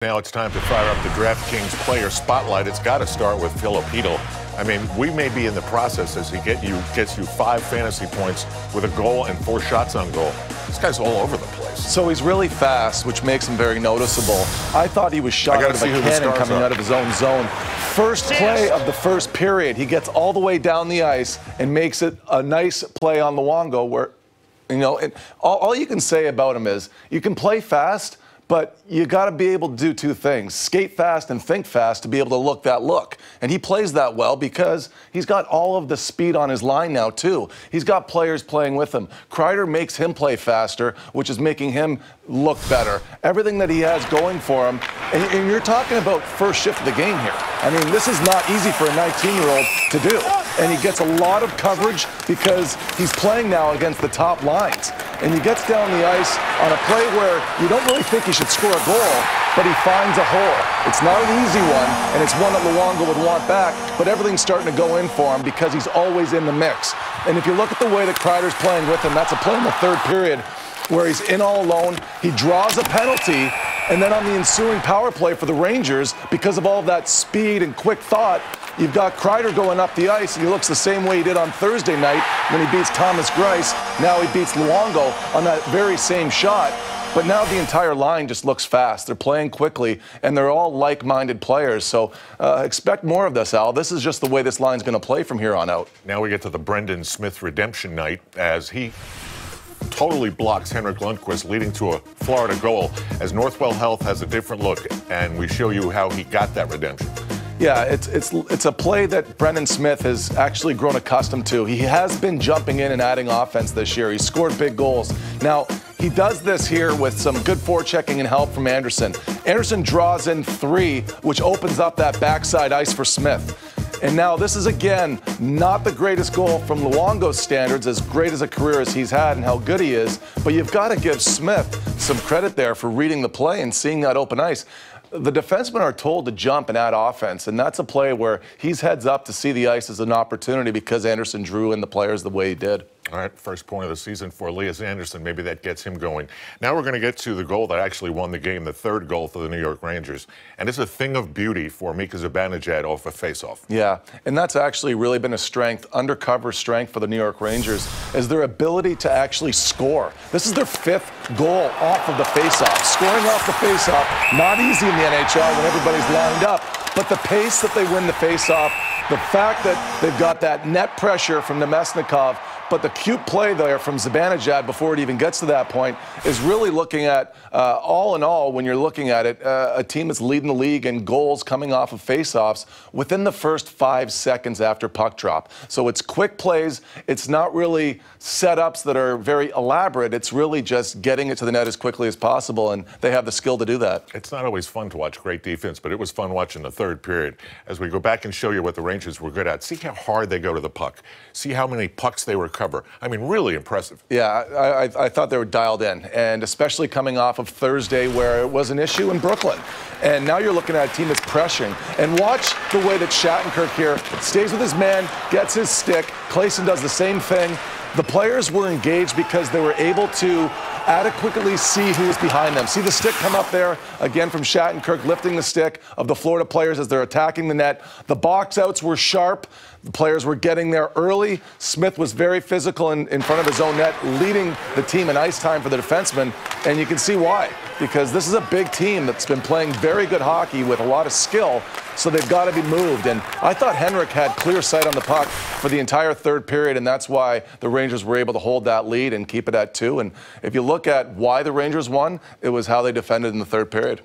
Now it's time to fire up the DraftKings player spotlight. It's got to start with Filipino. I mean, we may be in the process as he gets you 5 fantasy points with a goal and 4 shots on goal. This guy's all over the place. So he's really fast, which makes him very noticeable. I thought he was shot out of a cannon coming out of his own zone. First play of the first period, he gets all the way down the ice and makes it a nice play on Luongo where, you know, all you can say about him is you can play fast, but you got to be able to do 2 things: skate fast and think fast to be able to look that look. And he plays that well because he's got all of the speed on his line now, too. He's got players playing with him. Kreider makes him play faster, which is making him look better. Everything that he has going for him. And you're talking about first shift of the game here. I mean, this is not easy for a 19-year-old to do. And he gets a lot of coverage because he's playing now against the top lines. And he gets down the ice on a play where you don't really think he should score a goal, but he finds a hole. It's not an easy one, and it's one that Luongo would want back, but everything's starting to go in for him because he's always in the mix. And if you look at the way that Kreider's playing with him, that's a play in the 3rd period where he's in all alone. He draws a penalty, and then on the ensuing power play for the Rangers, because of all that speed and quick thought, you've got Kreider going up the ice, and he looks the same way he did on Thursday night when he beats Thomas Greiss. Now he beats Luongo on that very same shot. But now the entire line just looks fast. They're playing quickly, and they're all like-minded players. So expect more of this, Al. This is just the way this line's going to play from here on out. Now we get to the Brendan Smith redemption night as he totally blocks Henrik Lundqvist, leading to a Florida goal, as Northwell Health has a different look, and we show you how he got that redemption. Yeah, it's a play that Brendan Smith has actually grown accustomed to. He has been jumping in and adding offense this year. He's scored big goals. Now, he does this here with some good forechecking and help from Anderson. Anderson draws in 3, which opens up that backside ice for Smith. And now this is, again, not the greatest goal from Luongo's standards, as great as a career as he's had and how good he is, but you've got to give Smith some credit there for reading the play and seeing that open ice. The defensemen are told to jump and add offense, and that's a play where he's heads up to see the ice as an opportunity because Anderson drew in the players the way he did. All right, first point of the season for Elias Anderson. Maybe that gets him going. Now we're going to get to the goal that actually won the game, the 3rd goal for the New York Rangers. And it's a thing of beauty for Mika Zibanejad off a faceoff. Yeah, and that's actually really been a strength, undercover strength for the New York Rangers, is their ability to actually score. This is their 5th goal off of the faceoff. Scoring off the faceoff, not easy in the NHL when everybody's lined up, but the pace that they win the faceoff, the fact that they've got that net pressure from Nemesnikov, but the cute play there from Zibanejad before it even gets to that point is really looking at, all in all, when you're looking at it, a team that's leading the league in goals coming off of faceoffs within the first 5 seconds after puck drop. So it's quick plays. It's not really setups that are very elaborate. It's really just getting it to the net as quickly as possible, and they have the skill to do that. It's not always fun to watch great defense, but it was fun watching the 3rd period. As we go back and show you what the Rangers were good at, see how hard they go to the puck. See how many pucks they recover. I mean, really impressive. Yeah, I thought they were dialed in, and especially coming off of Thursday where it was an issue in Brooklyn. And now you're looking at a team that's pressuring. And watch the way that Shattenkirk here stays with his man, gets his stick. Clayson does the same thing. The players were engaged because they were able to adequately see who was behind them. See the stick come up there, again from Shattenkirk, lifting the stick of the Florida players as they're attacking the net. The box outs were sharp. The players were getting there early. Smith was very physical in front of his own net, leading the team in ice time for the defensemen. And you can see why, because this is a big team that's been playing very good hockey with a lot of skill, so they've got to be moved. And I thought Henrik had clear sight on the puck for the entire 3rd period, and that's why the Rangers were able to hold that lead and keep it at 2. And if you look at why the Rangers won, it was how they defended in the 3rd period.